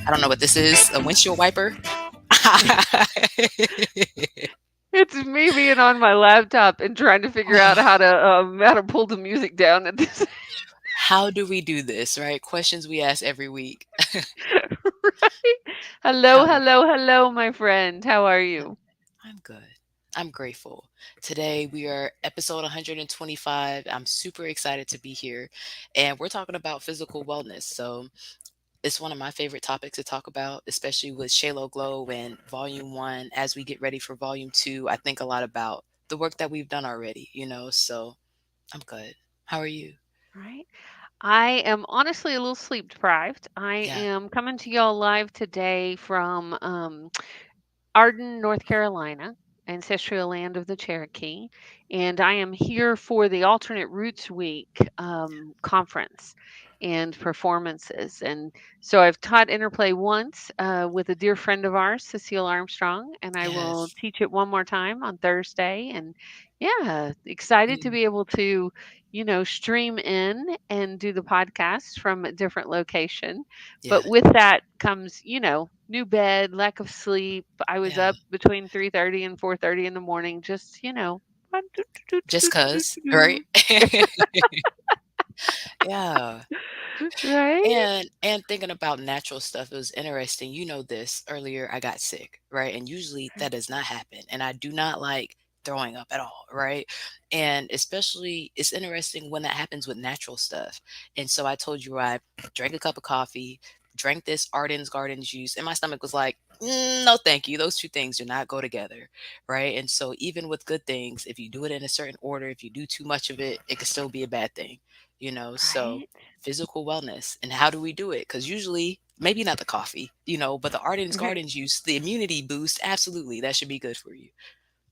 I don't know what this is. A windshield wiper? It's me being on my laptop and trying to figure out how to pull the music down at this. How do we do this, right? Questions we ask every week. Right? Hello, How hello, hello, my friend. How are you? I'm good. I'm grateful. Today we are episode 125. I'm super excited to be here. And we're talking about physical wellness. So it's one of my favorite topics to talk about, especially with Shalo Glow and Volume 1. As we get ready for Volume 2, I think a lot about the work that we've done already. So I'm good. How are you? Right? I am honestly a little sleep deprived. I Yeah. am coming to y'all live today from Arden, North Carolina, ancestral land of the Cherokee, and I am here for the Alternate Roots Week conference and performances. And so I've taught interplay once with a dear friend of ours, Cecile Armstrong, and I will Yes. teach it one more time on Thursday. And yeah, excited to Mm, be able to, stream in and do the podcast from a different location. yeah. But with that comes, new bed, lack of sleep. I was Yeah. up between 3:30 and 4:30 in the morning, just, Just cuz, right? Yeah. right? And thinking about natural stuff, it was interesting. You know this, earlier I got sick, right? And usually that does not happen. And I do not like throwing up at all, right? And especially it's interesting when that happens with natural stuff. And so I told you I drank a cup of coffee, drank this Arden's Garden juice, and my stomach was like, no, thank you. Those two things do not go together, right? And so even with good things, if you do it in a certain order, if you do too much of it, it could still be a bad thing. So Right? physical wellness. And how do we do it? Because usually, maybe not the coffee, but the Arden's Mhm. Garden juice, the immunity boost, absolutely, that should be good for you.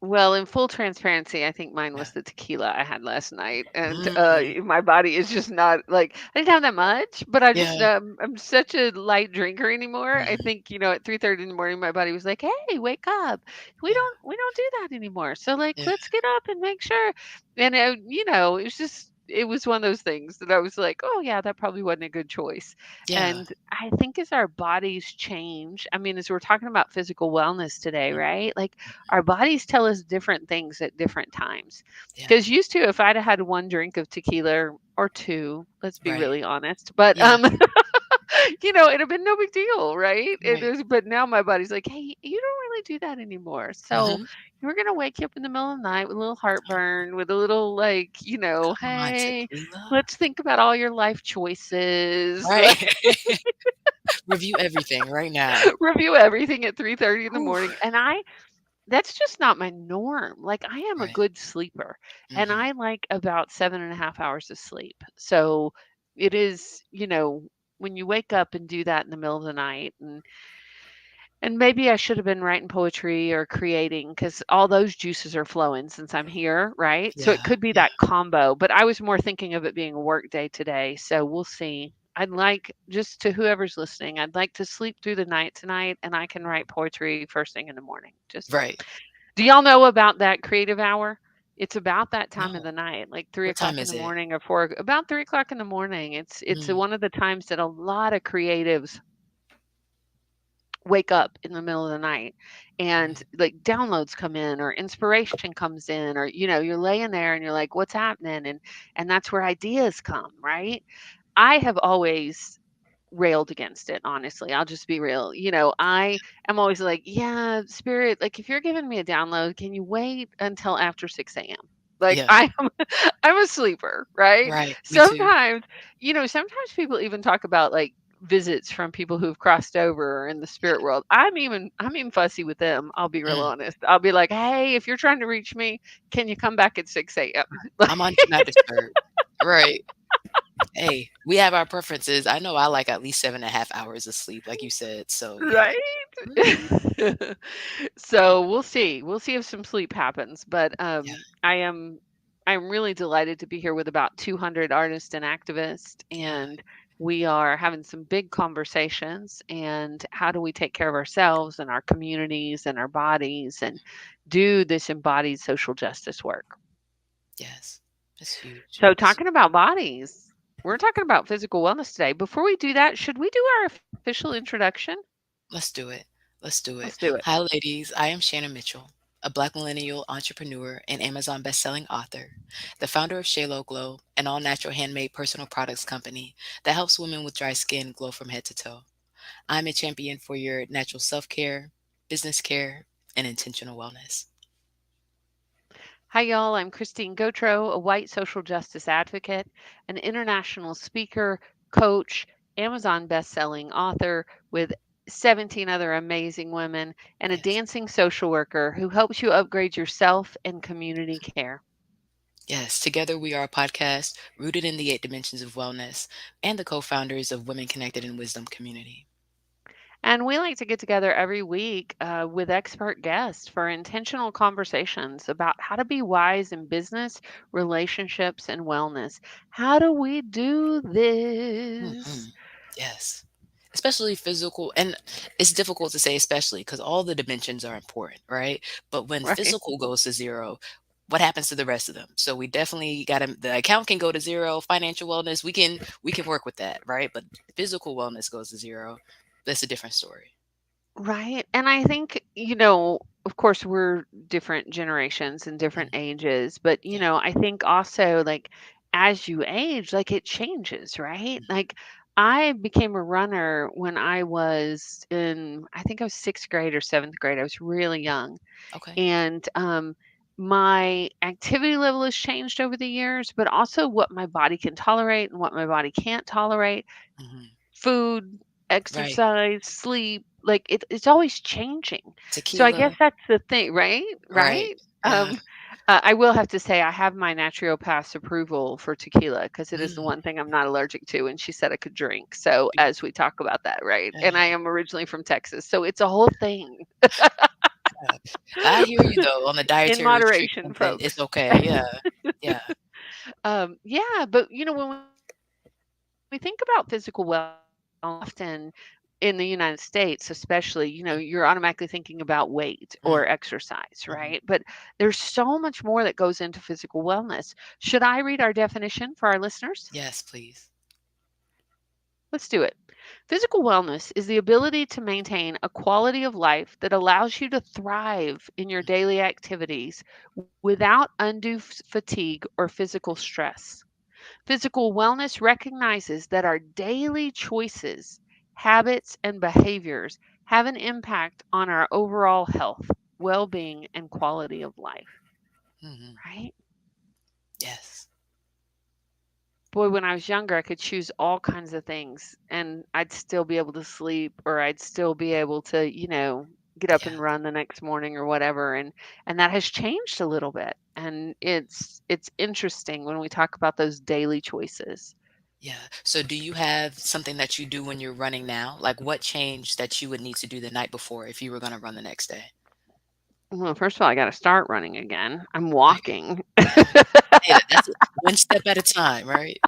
Well, in full transparency, I think mine Yeah. was the tequila I had last night, and Mm, my body is just not like I didn't have that much, but I just yeah. I'm such a light drinker anymore. I Mm, think at 3:30 in the morning, my body was like, "Hey, wake up! We yeah. don't do that anymore. So like, Yeah. let's get up and make sure." And it was one of those things that I was like, "Oh yeah, that probably wasn't a good choice." Yeah. And I think as our bodies change, I mean, as we're talking about physical wellness today, Mm, right? Like our bodies tell us different things at different times. yeah. Because used to, if I'd have had one drink of tequila or two, let's be Right. really honest, but Yeah. it'd have been no big deal, right? It Right. is, but now my body's like, hey, you don't really do that anymore. So Hmm. we're gonna wake you up in the middle of the night with a little heartburn, with a little like, Come on, hey, tequila. let's think about all your life choices. Right. Review everything right now. Review everything at 3:30 in the Whew. morning. And that's just not my norm. Like, I am a Right. good sleeper, and Hmm. I like about 7.5 hours of sleep. So it is, when you wake up and do that in the middle of the night, and maybe I should have been writing poetry or creating because all those juices are flowing since I'm here, right? So it Yeah. could be Yeah. that combo, but I was more thinking of it being a work day today. So we'll see. I'd like, just to whoever's listening, I'd like to sleep through the night tonight and I can write poetry first thing in the morning. Just Right. do y'all know about that creative hour? It's about that time of No. the night, like three What time o'clock in is the it? morning or four, about 3 o'clock in the morning. It's Mm, one of the times that a lot of creatives wake up in the middle of the night and mm, like downloads come in or inspiration comes in, or you're laying there and you're like, what's happening? And that's where ideas come, right? I have always railed against it, honestly. I'll just be real. I am always like, yeah, spirit, like if you're giving me a download, can you wait until after 6 a.m.? Like yeah. I'm a sleeper, right? Right. Me too. Sometimes people even talk about like visits from people who've crossed over in the spirit world. I'm even fussy with them. I'll be real Mm. honest. I'll be like, hey, if you're trying to reach me, can you come back at 6 a.m.? I'm on Do Not Disturb. Right. Hey, we have our preferences. I know I like at least 7.5 hours of sleep, like you said. So yeah. Right? Mhm. So we'll see. We'll see if some sleep happens. But Yeah. I'm really delighted to be here with about 200 artists and activists, Yeah. and we are having some big conversations. And how do we take care of ourselves and our communities and our bodies and do this embodied social justice work? Yes. That's huge. So talking about bodies. We're talking about physical wellness today. Before we do that, should we do our official introduction? Let's do it. Let's do Let's it. do it. Hi, ladies. I am Shannon Mitchell, a Black millennial entrepreneur and Amazon bestselling author, the founder of Shalo Glow, an all natural handmade personal products company that helps women with dry skin glow from head to toe. I'm a champion for your natural self care, business care, and intentional wellness. Hi, y'all. I'm Christine Gautreaux, a white social justice advocate, an international speaker, coach, Amazon best-selling author with 17 other amazing women, and a Yes. dancing social worker who helps you upgrade yourself and community care. Yes. Together, we are a podcast rooted in the 8 dimensions of wellness and the co founders of Women Connected in Wisdom Community. And we like to get together every week with expert guests for intentional conversations about how to be wise in business, relationships, and wellness. How do we do Hmm. this? Yes. Especially physical. And it's difficult to say, especially because all the dimensions are important, right? But when Right. physical goes to zero, what happens to the rest of them? So we definitely got to, the account can go to zero, financial wellness, we can work with that, right? But physical wellness goes to zero. That's a different story. Right. And I think, of course, we're different generations and different Mhm. ages, but, Yeah. I think also like as you age, like it changes, right? Mhm. Like I became a runner when I was I think I was sixth grade or seventh grade. I was really young. Okay. And my activity level has changed over the years, but also what my body can tolerate and what my body can't tolerate. Hmm. Food, Right. exercise, sleep, like it's always changing. So I guess Tequila. that's the thing, right? Right. Right? Yeah. Um, I will have to say I have my naturopath's approval for tequila because it is the Mm. one thing I'm not allergic to, and she said I could drink. So as we talk about that, right? And I Yeah. am originally from Texas, so it's a whole thing Yeah. I hear you though on the in dietary moderation, restrictions, and it's folks. okay. Yeah. Yeah. Yeah, but when we think about physical wellness, often in the United States, especially, you're automatically thinking about weight or Mm. exercise, right? Mhm. But there's so much more that goes into physical wellness. Should I read our definition for our listeners? Yes, please. Let's do it. Physical wellness is the ability to maintain a quality of life that allows you to thrive in your daily activities without undue fatigue or physical stress. Physical wellness recognizes that our daily choices, habits, and behaviors have an impact on our overall health, well being, and quality of life, Mhm. right? Yes. Boy, when I was younger, I could choose all kinds of things and I'd still be able to sleep or I'd still be able to, get up Yeah. and run the next morning or whatever and that has changed a little bit. And it's interesting when we talk about those daily choices. Yeah. So do you have something that you do when you're running now? Like what change that you would need to do the night before if you were going to run the next day? Well, first of all, I got to start running again. I'm Right. walking. Okay. Hey, that's it. One step at a time, right?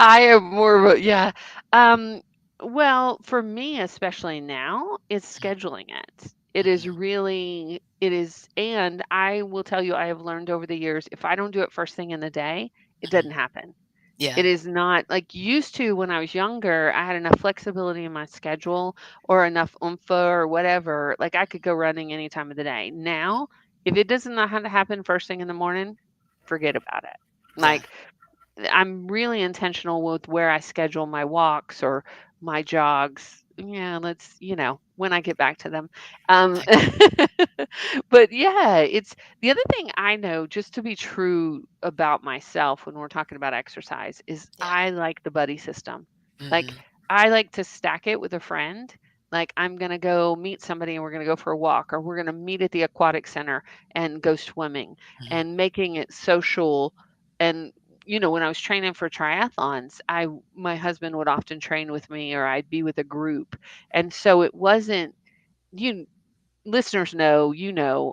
I am more of a yeah. Um, well, for me, especially now, it's scheduling it. It is Mhm. really it is, and I will tell you, I have learned over the years, if I don't do it first thing in the day, it Mhm. doesn't happen. Yeah. It is not like used to when I was younger. I had enough flexibility in my schedule or enough oomph or whatever. Like I could go running any time of the day. Now, if it doesn't know how to happen first thing in the morning, forget about it. Yeah. Like I'm really intentional with where I schedule my walks or my jogs. Yeah, when I get back to them. Um, Thanks. but yeah, it's the other thing I know just to be true about myself when we're talking about exercise is Yeah. I like the buddy system. Like Mhm. I like to stack it with a friend. Like I'm going to go meet somebody and we're going to go for a walk or we're going to meet at the aquatic center and go swimming Mhm. and making it social and when I was training for triathlons, I my husband would often train with me or I'd be with a group. And so it wasn't you listeners know,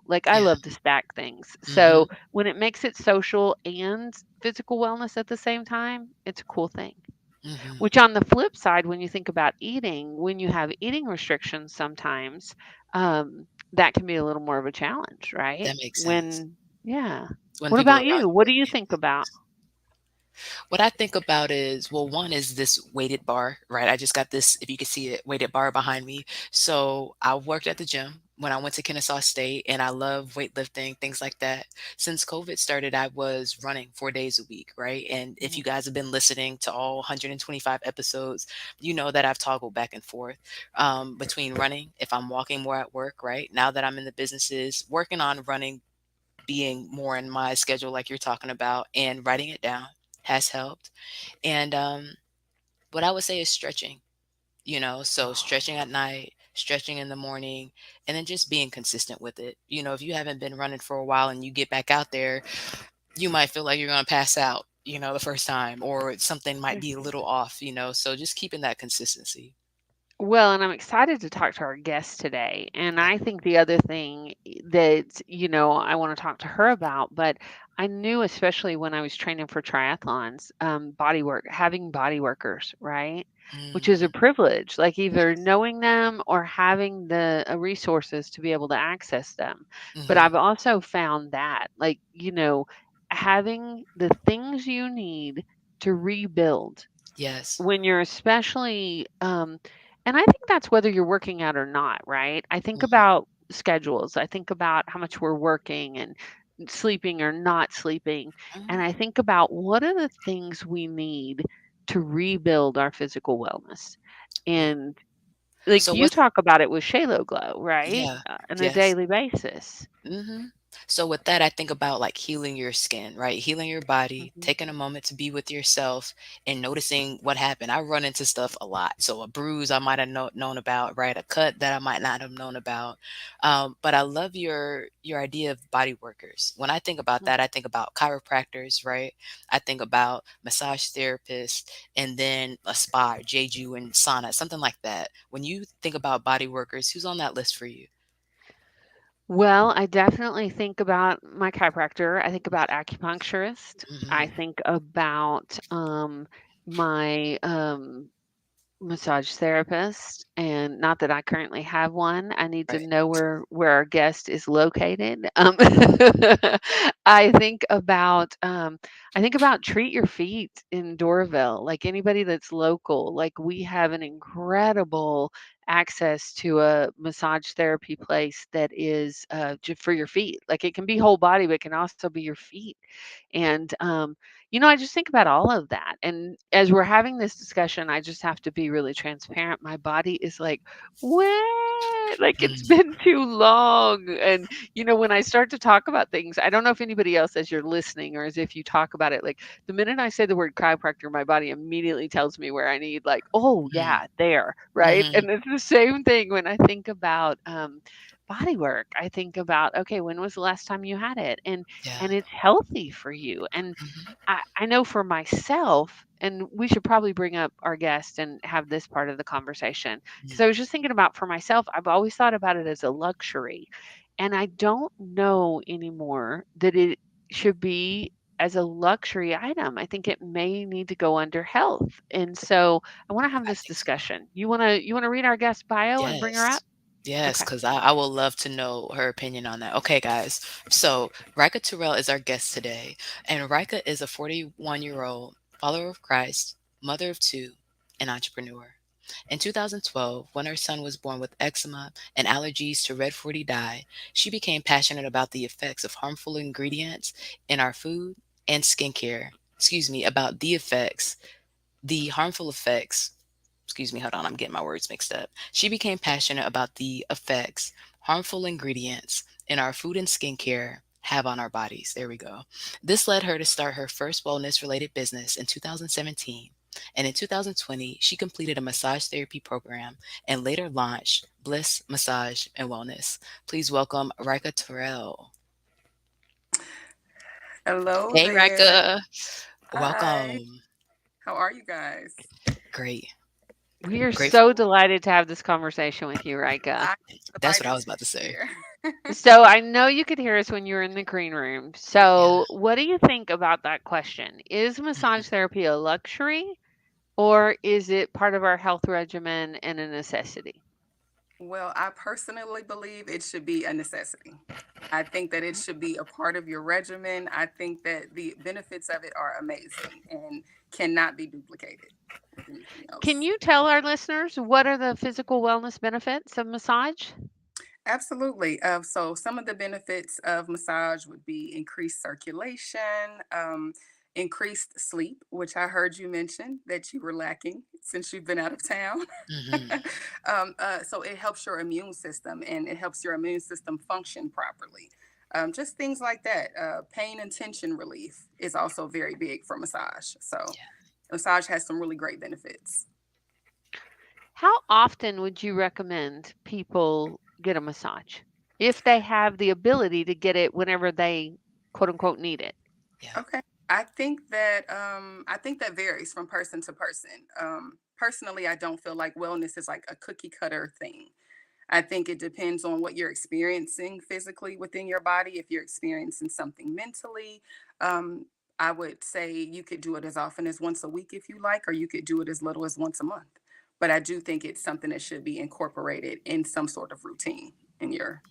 like I Yeah. love to stack things. So Mhm. when it makes it social and physical wellness at the same time, it's a cool thing. Mhm. Which on the flip side, when you think about eating, when you have eating restrictions sometimes, that can be a little more of a challenge, right? That makes sense. When yeah. When What people about around you? you What are do you eating think about? What I think about is, well, one is this weighted bar, right? I just got this, if you can see it, weighted bar behind me. So I worked at the gym when I went to Kennesaw State, and I love weightlifting, things like that. Since COVID started, I was running 4 days a week, right? And if you Mhm. guys have been listening to all 125 episodes, you know that I've toggled back and forth between running, if I'm walking more at work, right? Now that I'm in the businesses, working on running being more in my schedule, like you're talking about, and writing it down has helped. And what I would say is stretching, so stretching at night, stretching in the morning, and then just being consistent with it. If you haven't been running for a while and you get back out there, you might feel like you're going to pass out, the first time, or something might be a little off, so just keeping that consistency. Well, and I'm excited to talk to our guest today. And Yeah. I think the other thing that, I want to talk to her about, but I knew, especially when I was training for triathlons, body work, having body workers, right? Which is a Mm, privilege, like either yes. knowing them or having the resources to be able to access them. But Hmm. I've also found that, like, having the things you need to rebuild Yes. when you're especially and I think that's whether you're working out or not, right? I think Hmm. about schedules. I think about how much we're working and sleeping or not sleeping. And Hmm. I think about what are the things we need to rebuild our physical wellness. Yeah. And like So you with talk about it with Shalo Glow, right? Yeah. On a Yes. daily basis. Hmm. So with that, I think about like healing your skin, right? Healing your body, Mhm. taking a moment to be with yourself and noticing what happened. I run into stuff a lot. So a bruise I might have known about, right? A cut that I might not have known about. But I love your idea of body workers. When I think about that, I think about chiropractors, right? I think about massage therapists and then a spa, Jeju and sauna, something like that. When you think about body workers, who's on that list for you? Well, I definitely think about my chiropractor. I think about acupuncturist. I Hmm. think about my massage therapist, and not that I currently have one. I need to Right. know where our guest is located. I think about Treat Your Feet in Doraville. Like anybody that's local, like we have an incredible access to a massage therapy place that is for your feet. Like it can be whole body, but it can also be your feet. And I just think about all of that. And as we're having this discussion, I just have to be really transparent. My body is like, what? Like it's Mm, been too long. And, when I start to talk about things, I don't know if anybody else, as you're listening or as if you talk about it, like the minute I say the word chiropractor, my body immediately tells me where I need, like, oh, mm, yeah, there. Right. mhm. And it's the same thing when I think about, body work. I think about, okay, when was the last time you had it? And Yeah. it's healthy for you. And Mhm. I know for myself, and we should probably bring up our guest and have this part of the conversation because Mm, I was just thinking about for myself, I've always thought about it as a luxury. And I don't know anymore that it should be as a luxury item. I think it may need to go under health. And so I want to have I this think so. discussion. You want to read our guest bio and bring her up? Yes. Yes, Okay. because I will love to know her opinion on that. Okay, guys. So Ryka Terrell is our guest today, and Ryka is a 41-year-old follower of Christ, mother of two, and entrepreneur. In 2012, when her son was born with eczema and allergies to red 40 dye, she became passionate about the effects of harmful ingredients in our food and skincare. Excuse me, about the harmful effects. Excuse me, hold on, I'm getting my words mixed up. She became passionate about the effects harmful ingredients in our food and skincare have on our bodies. There we go. This led her to start her first wellness related business in 2017. And in 2020, she completed a massage therapy program and later launched Bliss Massage and Wellness. Please welcome Ryka Terrell. Hello Hey, there. Ryka. Hi. Welcome. How are you guys? Great. We are so Grateful. delighted to have this conversation with you, Rika. I'm That's what I delighted was to about to be say. here. So I know you could hear us when you were in the green room. Yeah. So what do you think about that question? Is massage therapy a luxury or is it part of our health regimen and a necessity? Well, I personally believe it should be a necessity. I think that it should be a part of your regimen. I think that the benefits of it are amazing and cannot be duplicated with anything Can else. you tell our listeners what are the physical wellness benefits of massage? Absolutely. So some of the benefits of massage would be increased circulation, increased sleep, which I heard you mention that you were lacking since you've been out of town. Mhm. So it helps your immune system and it helps your immune system function properly. Just things like that. Pain and tension relief is also very big for massage. So Yeah, massage has some really great benefits. How often would you recommend people get a massage if they have the ability to get it whenever they quote unquote need it? yeah, Okay. I think that varies from person to person. Personally, I don't feel like wellness is like a cookie cutter thing. I think it depends on what you're experiencing physically within your body. If you're experiencing something mentally, um, I would say you could do it as often as once a week if you like, or you could do it as little as once a month. But I do think it's something that should be incorporated in some sort of routine in your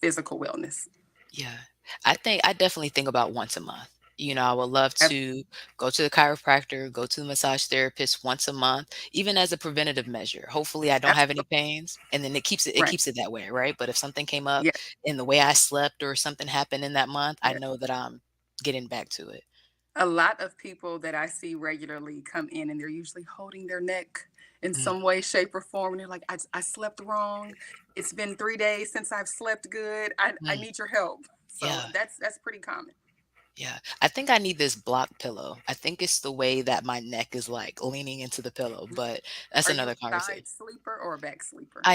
physical wellness. yeah. I definitely think about once a month. I would love Ab- to go to the chiropractor, go to the massage therapist once a month, even as a preventative measure. Hopefully, I don't have any Absolutely. pains, and then it Right. keeps it that way, right? But if something came up Yeah. in the way I slept or something happened in that month, I Yeah. know that I'm getting back to it. A lot of people that I see regularly come in and they're usually holding their neck in Mm, some way, shape, or form. And they're like, I slept wrong. It's been 3 days since I've slept good. I mm. need your help. So Yeah. that's pretty common. Yeah. I think I need this block pillow. I think it's the way that my neck is like leaning into the pillow, but that's Are you another a conversation. side sleeper or a back sleeper?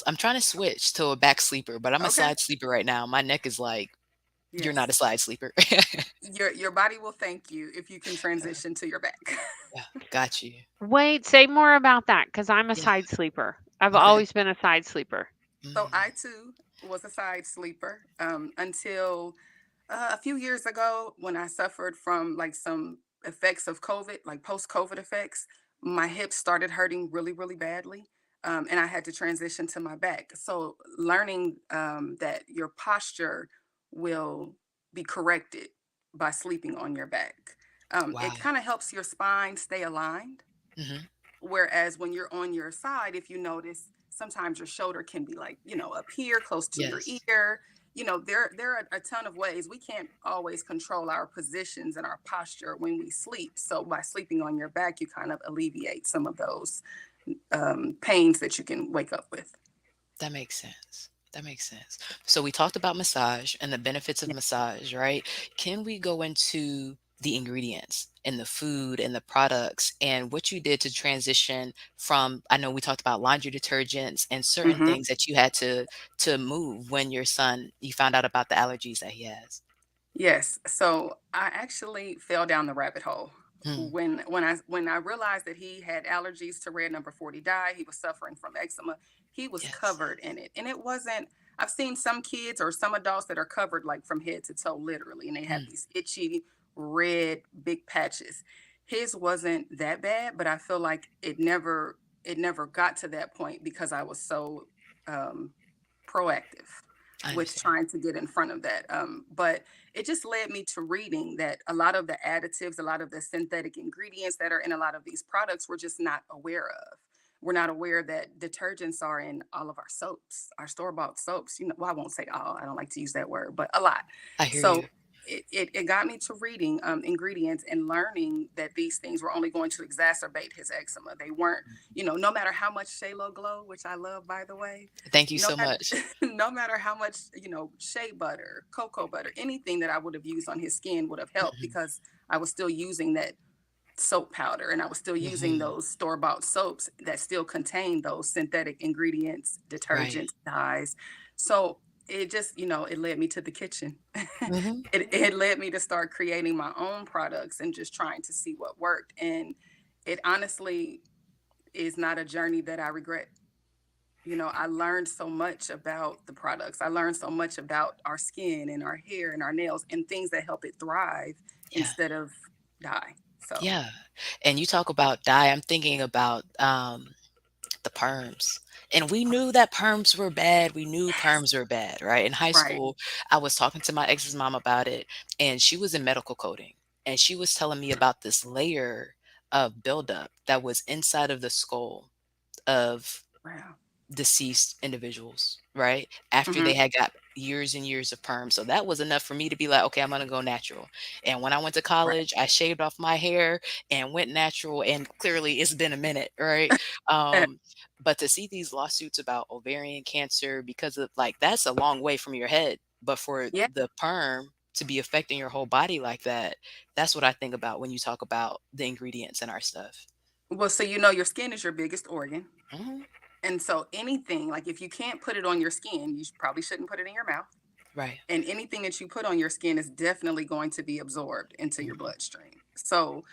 I'm trying to switch to a back sleeper, but I'm a Okay. side sleeper right now. My neck is like, you're not a Yes. side sleeper. Your body will thank you if you can transition to your back. Yeah. Got you. Wait, say more about that because I'm a Yeah. side sleeper. I've Okay. always been a side sleeper. So Mm, I too was a side sleeper until a few years ago when I suffered from like some effects of COVID, like post COVID effects. My hips started hurting really, really badly. And I had to transition to my back. So learning that your posture will be corrected by sleeping on your back. It wow. kind of helps your spine stay aligned. Hmm. Whereas when you're on your side, if you notice, sometimes your shoulder can be like, up here, close to your Yes. ear. There are a ton of ways. We can't always control our positions and our posture when we sleep. So by sleeping on your back, you kind of alleviate some of those pains that you can wake up with. That makes sense. That makes sense. So we talked about massage and the benefits of Yeah. massage, right? Can we go into the ingredients and the food and the products and what you did to transition from, I know we talked about laundry detergents and certain Hmm. things that you had to move when you found out about the allergies that he has. Yes. So I actually fell down the rabbit hole Mm, when I realized that he had allergies to red number 40 dye, he was suffering from eczema. He was yes. covered in it. And it wasn't I've seen some kids or some adults that are covered like from head to toe literally and they have Mm, these itchy red big patches. His wasn't that bad, but I feel like it never got to that point because I was so um proactive I with understand. trying to get in front of that. But it just led me to reading that a lot of the additives, a lot of the synthetic ingredients that are in a lot of these products, we're just not aware of. We're not aware that detergents are in all of our soaps, our store bought soaps. Well, I won't say all, I don't like to use that word, but a lot. I hear So you. it got me to reading ingredients and learning that these things were only going to exacerbate his eczema. They weren't, no matter how much Shalo Glow, which I love, by the way, Thank you no so matter much. no matter how much shea butter, cocoa butter, anything that I would have used on his skin would have helped Hmm. because I was still using that soap powder and I was still using Hmm. those store-bought soaps that still contain those synthetic ingredients, Right. detergents, dyes. So it just it led me to the kitchen. Hmm. It led me to start creating my own products and just trying to see what worked, and it honestly is not a journey that I regret. I learned so much about the products. I learned so much about our skin and our hair and our nails and things that help it thrive Yeah. instead of die. So, Yeah. And you talk about dye. I'm thinking about the perms. And we knew that perms were bad. We knew Yes. perms were bad, right? In high Right. school, I was talking to my ex's mom about it, and she was in medical coding. And she was telling me about this layer of buildup that was inside of the skull of Wow. deceased individuals, right? After Hmm. they had got years and years of perm. So that was enough for me to be like, okay, I'm going to go natural. And when I went to Right. college, I shaved off my hair and went natural. And clearly it's been a minute, right? Eh, But to see these lawsuits about ovarian cancer, because of like, that's a long way from your head. But for yeah. the perm to be affecting your whole body like that, that's what I think about when you talk about the ingredients in our stuff. Well, so your skin is your biggest organ. Hmm. And so anything, like if you can't put it on your skin, probably shouldn't put it in your mouth. Right. And anything that you put on your skin is definitely going to be absorbed into your Hmm. bloodstream. So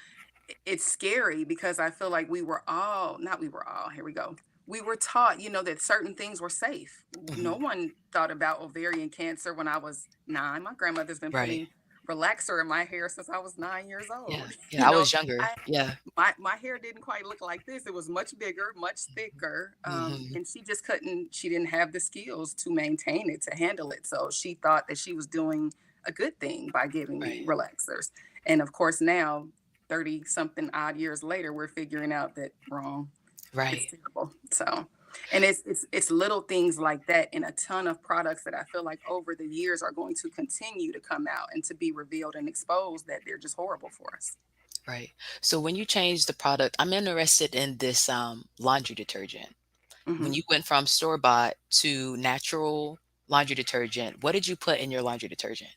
it's scary because I feel like we were all, not we were all, here we go. We were taught, that certain things were safe. No Hmm. one thought about ovarian cancer when I was 9. My grandmother's been Right. putting relaxer in my hair since I was 9 years Yeah. old. Yeah. I was younger. I Yeah. my hair didn't quite look like this. It was much bigger, much thicker. Hmm. And she didn't have the skills to maintain it, to handle it. So she thought that she was doing a good thing by giving Right. me relaxers. And of course, now, 30 something odd years later, we're figuring out that wrong. It's Right. terrible. So, and it's little things like that and a ton of products that I feel like over the years are going to continue to come out and to be revealed and exposed that they're just horrible for us. Right. So when you change the product, I'm interested in this laundry detergent. When Hmm. you went from store bought to natural laundry detergent, what did you put in your laundry detergent?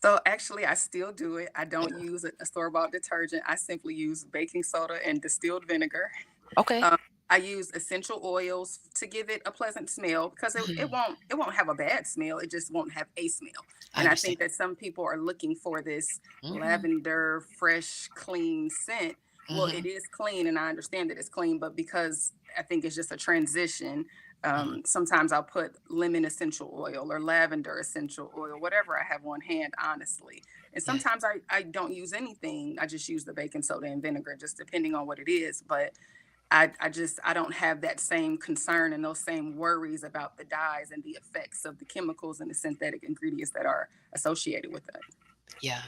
So actually, I still do it. I Yeah. don't use a store-bought detergent. I simply use baking soda and distilled vinegar. Okay. Um, I use essential oils to give it a pleasant smell because Mhm. it won't have a bad smell. It just won't have a smell. I And I understand. think that some people are looking for this Hmm. lavender, fresh, clean scent. Well, it Hmm. is clean, and I understand that it's clean, but because I think it's just a transition. Hmm. Sometimes I'll put lemon essential oil or lavender essential oil, whatever I have on hand, honestly. And Yes. sometimes I don't use anything. I just use the baking soda and vinegar, just depending on what it is. But I don't have that same concern and those same worries about the dyes and the effects of the chemicals and the synthetic ingredients that are associated with it. Yeah.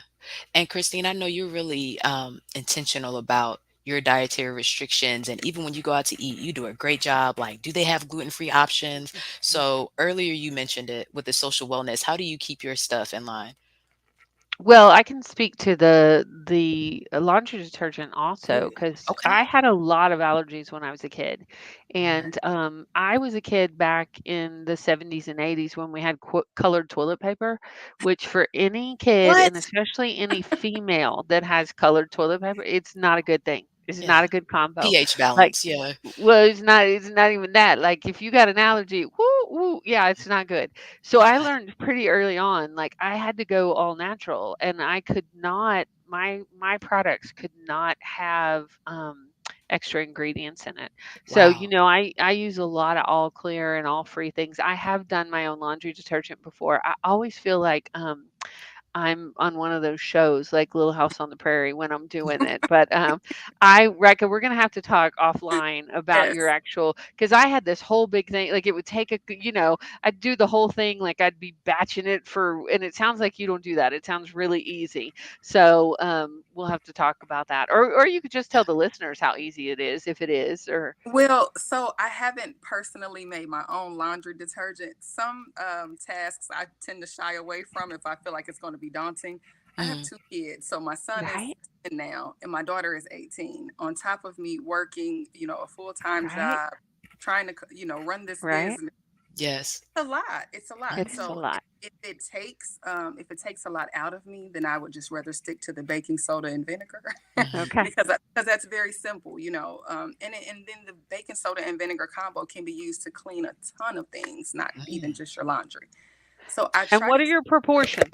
And Christine, I know you're really intentional about your dietary restrictions. And even when you go out to eat, you do a great job. Like, do they have gluten-free options? So earlier you mentioned it with the social wellness. How do you keep your stuff in line? Well, I can speak to the laundry detergent also Good. because Okay. I had a lot of allergies when I was a kid, Okay. and I was a kid back in the 70s and 80s when we had colored toilet paper, which for any kid What? and especially any female that has colored toilet paper, it's not a good thing. It's not Yeah. a good combo. pH Like balance. Yeah. well, it's not even that. Like if you got an allergy, woo woo, yeah, it's not good. So I Got it. learned pretty early on, like I had to go all natural, and I could not my products could not have extra ingredients in it. So Wow. I use a lot of all clear and all free things. I have done my own laundry detergent before. I always feel like I'm on one of those shows like Little House on the Prairie when I'm doing it. But I reckon we're gonna have to talk offline about your Yes. actual because I had this whole big thing. Like it would take I'd do the whole thing like I'd be batching it for, and it sounds like you don't do that. It sounds really easy. So we'll have to talk about that, or you could just tell the listeners how easy it is if it is, or Well, so I haven't personally made my own laundry detergent. Some tasks I tend to shy away from if I feel like it's going to be daunting. I have Mhm. 2 kids. So my son is right, 10 now, and my daughter is 18. On top of me working, a full time right, job, trying to, run this right. business. Yes. A lot. It's a lot. It's a Mhm. So lot. if it takes a lot out of me, then I would just rather stick to the baking soda and vinegar Mhm. Okay. because that's very simple, and then the baking soda and vinegar combo can be used to clean a ton of things, not even Mm. just your laundry. So I And try what to. are your proportions?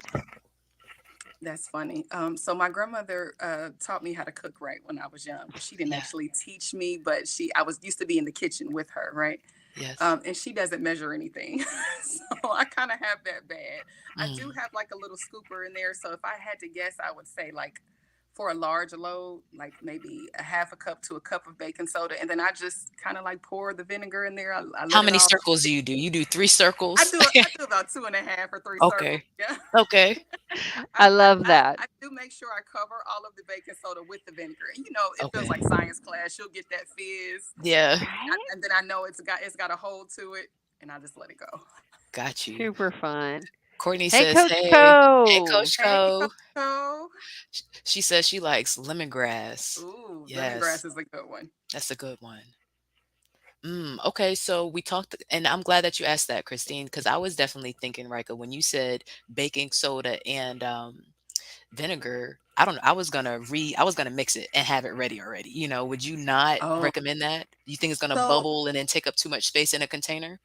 That's funny. So my grandmother taught me how to cook right when I was young. Well, she didn't Yeah. actually teach me, but I was used to be in the kitchen with her, right? Yes. And she doesn't measure anything. So I kind of have that bad. I do Mm. have like a little scooper in there. So if I had to guess, I would say like for a large load, like maybe a half a cup to a cup of baking soda, and then I just kind of like pour the vinegar in there. I How let it many all. circles do you do? You do 3 I circles? do I do about 2.5 or 3 circles. Okay. Yeah. Okay. I love that. I do make sure I cover all of the baking soda with the vinegar. And you know, it feels Okay. like science class. You'll get that fizz, Yeah. Right? and then I know it's got a hold to it, and I just let it go. Got you. Super fun. Courtney Hey, says, Coach "Hey." Hey, Co. Coach Hey, Co. Coco. She says she likes lemongrass. Ooh, Yes, lemongrass is a good one. that's a good one. Okay, so we talked, and I'm glad that you asked that, Christine, because I was definitely thinking, Rika, when you said baking soda and vinegar, I don't know, I was gonna mix it and have it ready already. Would you not Oh, recommend that? You think it's gonna so bubble and then take up too much space in a container?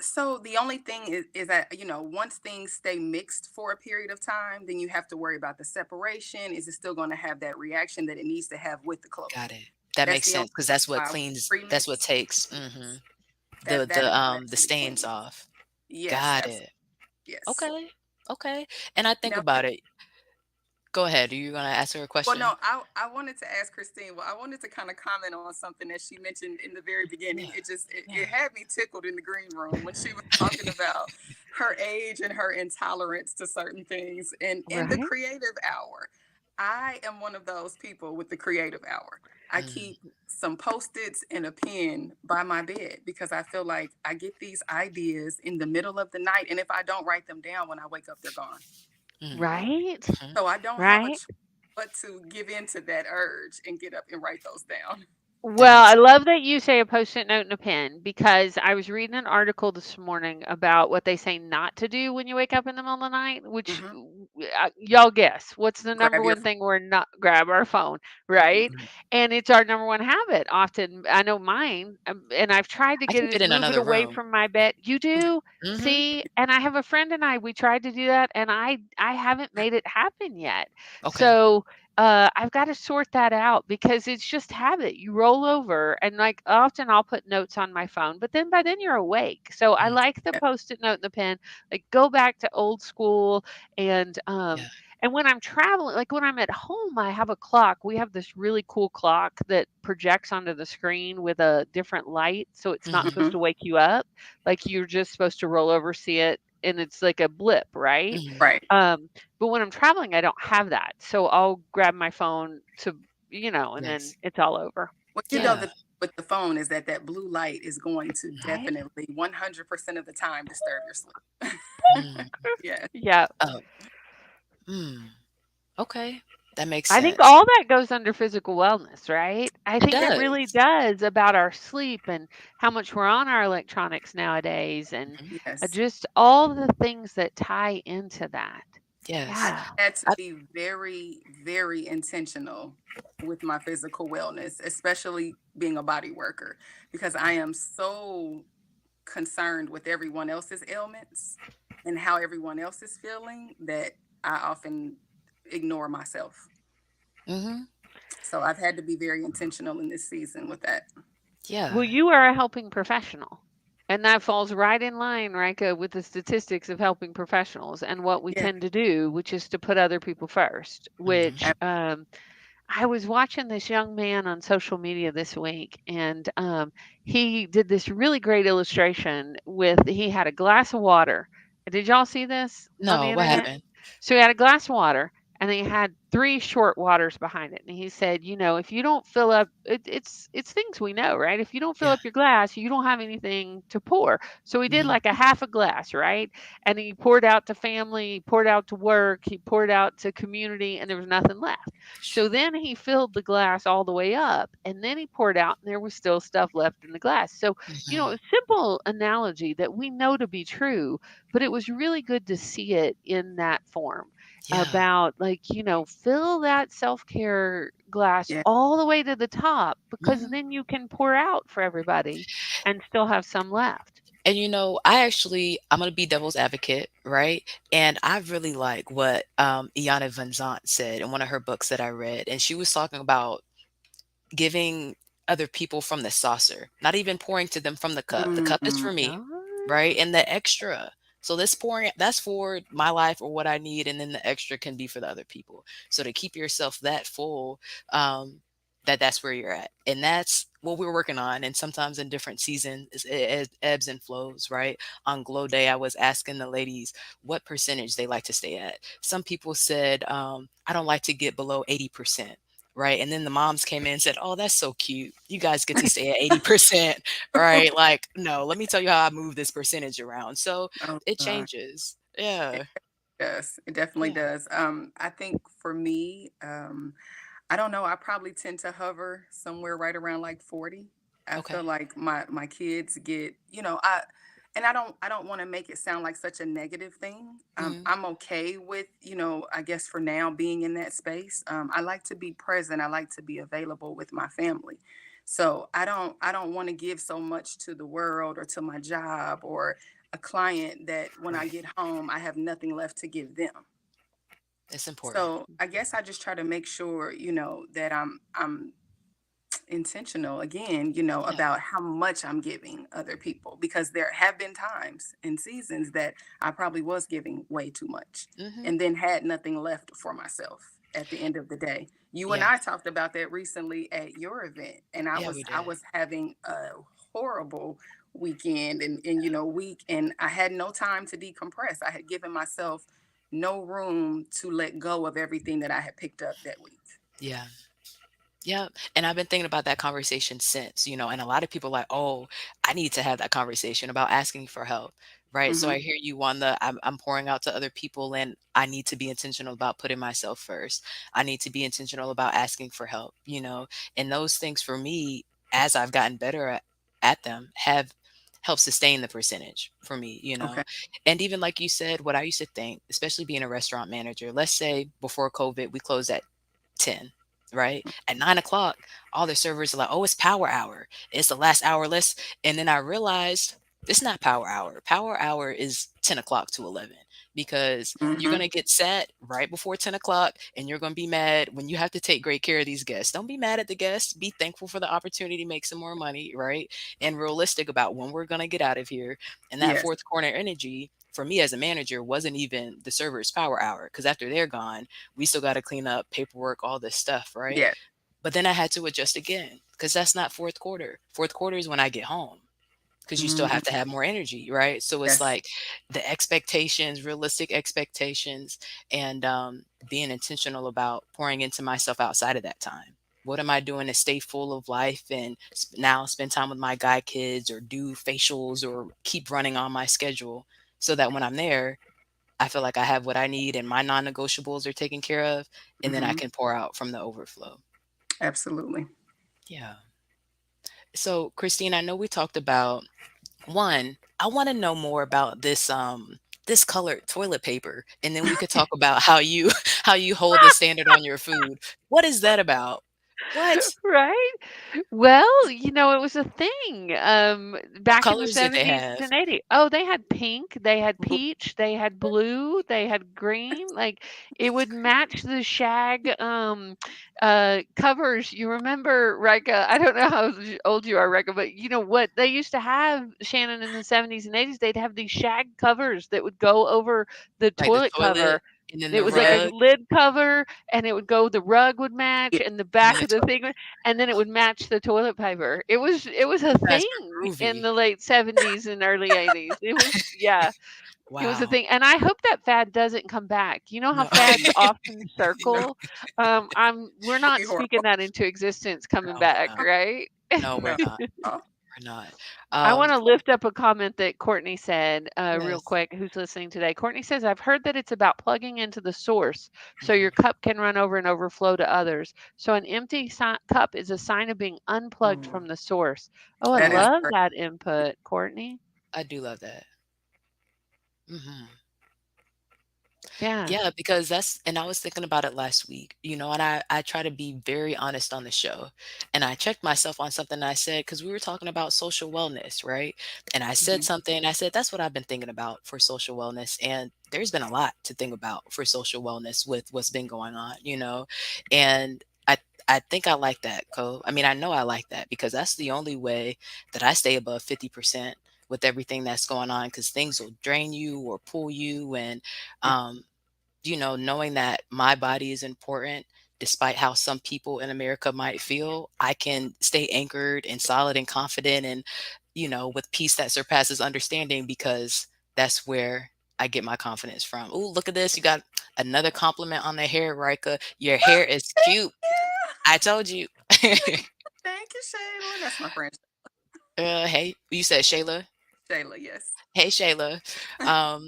so the only thing is that, once things stay mixed for a period of time, then you have to worry about the separation. Is it still going to have that reaction that it needs to have with the Got clothing? it. That That's makes the only sense because that's what why cleans. That's what premix. takes Yes, the that is what the actually stains cleans. off. Yes, Got absolutely. it. Yes. Okay. Okay. And I think Now, about it. Go ahead. Are you gonna ask her a well, question? no, I wanted to ask Christine. Well, I wanted to kind of comment on something that she mentioned in the very beginning. Yeah. It Yeah. had me tickled in the green room when she was talking about her age and her intolerance to certain things. And in the Right? creative hour, I am one of those people with the creative hour. I Mm, keep some post-its and a pen by my bed because I feel like I get these ideas in the middle of the night, and if I don't write them down when I wake up, they're gone. mm, Right? mhm. So I don't have a Right? choice but to give in to that urge and get up and write those down. That Well, makes I love that you say a Post-it note and a pen because I was reading an article this morning about what they say not to do when you wake up in the middle of the night, which Hmm. y'all guess what's the number Grab your one thing we're not grab our phone, phone. right? mm. And it's our number one habit. Often, I know mine, and I've tried to I keep it in move it another away room. from my bed. You do? Mhm. See, and I have a friend and we tried to do that, and I haven't made it happen yet. Okay. So I've got to sort that out because it's just habit. You roll over, and like often I'll put notes on my phone, but then by then you're awake. So I Mm, like the Yeah. post-it note and the pen. Like go back to old school, and yeah. when I'm traveling, like when I'm at home, I have a clock. We have this really cool clock that projects onto the screen with a different light, so it's not Mhm. supposed Hmm. to wake you up. Like you're just supposed to roll over, see it, and it's like a blip, right? Mhm. Right. Um, but when I'm traveling, I don't have that. So I'll grab my phone and then Yes. it's all over. Well, Yeah. the with the phone is that that blue light is going to Right? definitely 100% of the time disturb your sleep. Mm. Yeah. Yeah. Oh, mm. Okay. That makes I think sense. all that goes under physical wellness, right? I It think it really does. does about our sleep and how much we're on our electronics nowadays and Mhm. Yes. just all the things that tie into that. Yes. I've Yeah. had to I be very, very intentional with my physical wellness, especially being a body worker, because I am so concerned with everyone else's ailments and how everyone else is feeling that I often ignore myself. Mhm. So I've had to be very intentional in this season with that. Well, Yeah. you are a helping professional. And that falls right in line, Rika, with the statistics of helping professionals and what we Yeah. tend to do, which is to put other people first, Mhm. which I was watching this young man on social media this week, and he did this really great illustration with he had a glass of water. Did y'all see this on the No, what internet? happened? So he had a glass of water, and then he had three short waters behind it. And he said, if you don't fill up, it's things we know, right? If you don't fill Yeah. up your glass, you don't have anything to pour. So he did Mhm. like a half a glass, right? And he poured out to family, he poured out to work, he poured out to community, and there was nothing left. So then he filled the glass all the way up and then he poured out and there was still stuff left in the glass. So, Mhm. a simple analogy that we know to be true, but it was really good to see it in that form Yeah. about like, fill that self-care glass Yeah. all the way to the top because Mhm. then you can pour out for everybody and still have some left. And I'm gonna be devil's advocate, right? And I really like what Iana Van Zant said in one of her books that I read. And she was talking about giving other people from the saucer, not even pouring to them from the cup. The cup is Mm, for me, Oh, right? And the extra. So this pouring, that's for my life or what I need, and then the extra can be for the other people. So to keep yourself that full, that's where you're at, and that's what we're working on. And sometimes in different seasons, it ebbs and flows, right? On Glow Day, I was asking the ladies what percentage they like to stay at. Some people said, I don't like to get below 80%. Right. And then the moms came in and said, oh, that's so cute. You guys get to stay at 80%. Right. Like, no, let me tell you how I move this percentage around. So Oh, it God. changes. It Yeah. does. It definitely Yeah. does. I think for me, I don't know, I probably tend to hover somewhere right around like 40. I feel Okay. like my kids get, I don't want to make it sound like such a negative thing. Mhm. I'm okay with, I guess for now being in that space. I like to be present. I like to be available with my family. So I don't want to give so much to the world or to my job or a client that when I Right. get home I have nothing left to give them. It's important. So I guess I just try to make sure, that I'm intentional again, Yeah. about how much I'm giving other people because there have been times and seasons that I probably was giving way too much Mhm. and then had nothing left for myself at the end of the day. You and Yeah. I talked about that recently at your event and I Yeah, was we I did. was having a horrible weekend and week and I had no time to decompress. I had given myself no room to let go of everything that I had picked up that week. Yeah. Yeah, and I've been thinking about that conversation since, and a lot of people like, "Oh, I need to have that conversation about asking for help." Right? So I Mhm. hear you on the I'm pouring out to other people and I need to be intentional about putting myself first. I need to be intentional about asking for help. And those things for me, as I've gotten better at them, have helped sustain the percentage for me. Okay. And even like you said, what I used to think, especially being a restaurant manager, let's say before COVID, we closed at 10, right? At 9 o'clock, all the servers are like, oh, it's power hour. It's the last hour. And then I realized it's not power hour. Power hour is 10 o'clock to 11 because you're going Mhm. to get set right before 10 o'clock and you're going to be mad when you have to take great care of these guests. Don't be mad at the guests. Be thankful for the opportunity to make some more money, right? And realistic about when we're going to get out of here. And that Yes. fourth corner energy for me as a manager wasn't even the server's power hour because after they're gone, we still got to clean up paperwork, all this stuff, right? Yes. But then I had to adjust again because that's not fourth quarter. Fourth quarter is when I get home because you still Mm, have to have more energy, right? So it's yes. like the expectations, realistic expectations, and being intentional about pouring into myself outside of that time. What am I doing to stay full of life and now spend time with my guy kids or do facials or keep running on my schedule so that when I'm there, I feel like I have what I need and my non-negotiables are taken care of, and then I Mhm. can pour out from the overflow. Absolutely. Yeah. So, Christine, I know we talked about one. I want to know more about this colored toilet paper, and then we could talk about how you how you hold the standard on your food. What is that about? What Right? Well, it was a thing, back in the colors did they 70s have? and 80s. Oh, they had pink, they had Blue, peach, they had blue, they had green, like, it would match the shag, covers. You remember, Rika, I don't know how old you are, Rika, but you know what they used to have, Shannon, in the 70s and 80s? They'd have these shag covers that would go over the like the toilet toilet, cover. and then It the was like a Yes. rug, lid cover, and it would go the rug would match, Yes. and the and back then the of the toilet. thing and then it would match the toilet paper. It was a You guys were thing in groovy. the late 70s and early 80s. It was, yeah, it was a Wow. thing, and I hope that fad doesn't come back. You know how No, fads often No, circle? We're it'd not be speaking horrible. that into existence coming no, we're back, not. right? No, we're No. not. Oh, We're not. I want Um, to lift up a comment that Courtney said, real yes. quick, who's listening today. Courtney says, I've heard that it's about plugging into the source so your Mhm. cup can run over and overflow to others. So an empty cup is a sign of being unplugged mm, from the source. Oh, I that is Wow. love great. that input, Courtney. I do love that. Mhm. Yeah. Yeah, because and I was thinking about it last week, and I try to be very honest on the show. And I checked myself on something I said because we were talking about social wellness, right? And I said Mhm. something, I said, that's what I've been thinking about for social wellness. And there's been a lot to think about for social wellness with what's been going on. And I think I like that, Co. I mean, I know I like that because that's the only way that I stay above 50%. with everything that's going on because things will drain you or pull you. And, Mm. um, knowing that my body is important, despite how some people in America might feel, I can stay anchored and solid and confident and, with peace that surpasses understanding because that's where I get my confidence from. Oh, look at this. You got another compliment on the hair, Rika. Your hair is Thank cute. you. I told you. Thank you, Shayla. That's my friend Hey, you said Shayla. Shayla. Yes. Hey, Shayla. Um,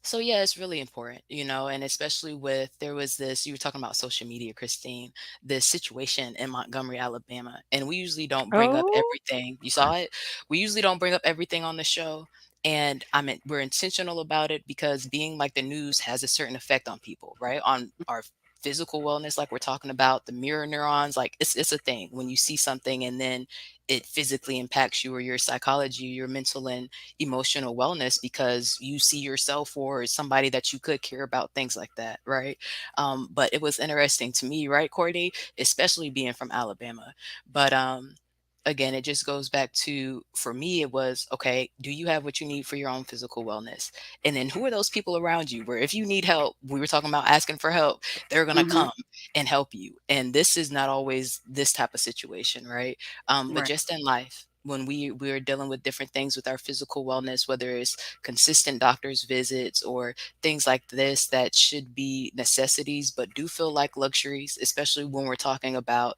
So yeah, it's really important, and especially with there was this you were talking about social media, Christine, this situation in Montgomery, Alabama, and we usually don't bring up Oh, everything. You saw it? We usually don't bring up everything on the show, and we're intentional about it because being like the news has a certain effect on people, right? On our physical wellness, like we're talking about the mirror neurons, like it's a thing when you see something and then it physically impacts you or your psychology, your mental and emotional wellness because you see yourself or somebody that you could care about, things like that, right? But it was interesting to me, right, Courtney, especially being from Alabama. But again, it just goes back to, for me, it was okay, do you have what you need for your own physical wellness? And then who are those people around you where if you need help, we were talking about asking for help, they're going to Hmm. come and help you. And this is not always this type of situation, right? But Right. just in life, when we're dealing with different things with our physical wellness, whether it's consistent doctor's visits or things like this that should be necessities but do feel like luxuries, especially when we're talking about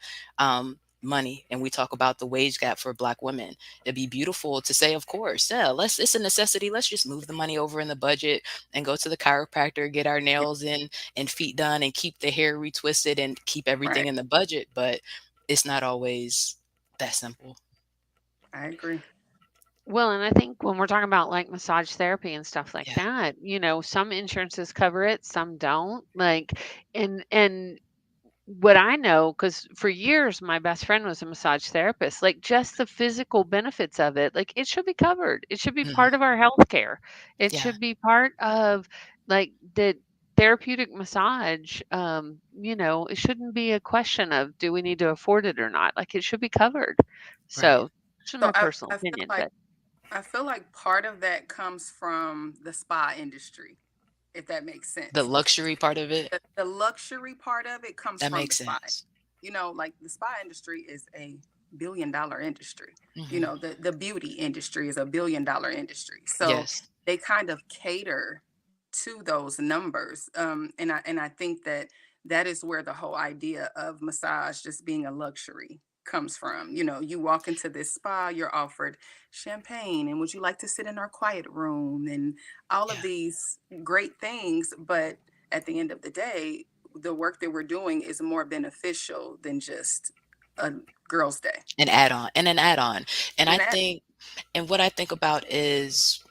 money and we talk about the wage gap for Black women. It'd be beautiful to say, of course, yeah, it's a necessity, let's just move the money over in the budget and go to the chiropractor, get our Yeah. nails in and feet done and keep the hair retwisted and keep everything Right. in the budget. But it's not always that simple. I agree. well, and I think when we're talking about like massage therapy and stuff like Yeah. that, some insurances cover it, some don't. Like, and what I know, because for years my best friend was a massage therapist, like just the physical benefits of it, like it should be covered. It should be Mhm. part of our health care. It Yeah. should be part of like the therapeutic massage. It shouldn't be a question of do we need to afford it or not. Like it should be covered. Right. So, just So my personal opinion, but I feel like part of that comes from the spa industry, if that makes The sense. luxury part of it, The luxury part of it comes that from the makes spa. sense. Like the spa industry is a billion-dollar industry. Mhm. The beauty industry is a billion-dollar industry. So Yes. they kind of cater to those numbers. And I think that that is where the whole idea of massage just being a luxury comes from. You walk into this spa, you're offered champagne, and would you like to sit in our quiet room, and all of Yeah. these great things. But at the end of the day, the work that we're doing is more beneficial than just a girl's day. An add-on and an add-on. And And I then that, think and what I think about is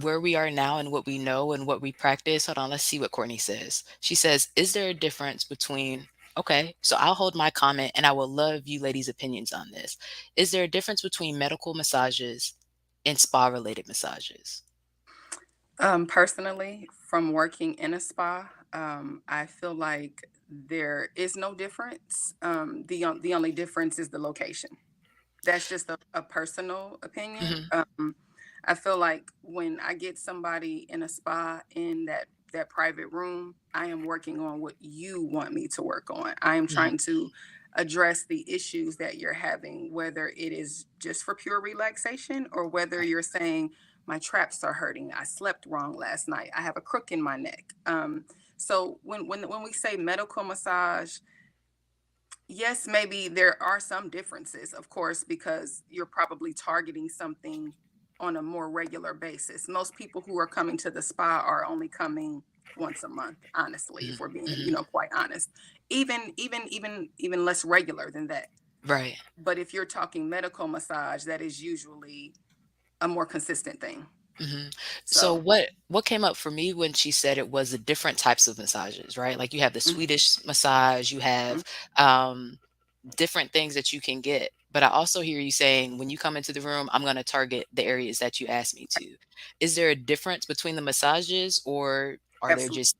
where we are now and what we know and what we practice. Hold on, let's see what Courtney says. She says, "Is there a difference between?" Okay, so I'll hold my comment and I will love you ladies' opinions on this. Is there a difference between medical massages and spa-related massages? personally, from working in a spa, I feel like there is no difference. The only difference is the location. That's just a personal opinion. Mhm. I feel like when I get somebody in a spa in that private room, I am working on what you want me to work on. I am Mhm. trying to address the issues that you're having, whether it is just for pure relaxation or whether Right. you're saying my traps are hurting, I slept wrong last night, I have a crook in my neck. So when we say medical massage, yes, maybe there are some differences, of course, because you're probably targeting something on a more regular basis. Most people who are coming to the spa are only coming once a month, honestly, if Mhm. we're being, Mhm. quite honest. Even less regular than that. Right. But if you're talking medical massage, that is usually a more consistent thing. Mhm. So So, what came up for me when she said it was the different types of massages, right? Like you have the Swedish massage, you mhm. have um different things that you can get. But I also hear you saying when you come into the room, I'm going to target the areas that you asked me to. Is there a difference between the massages or are there Absolutely. just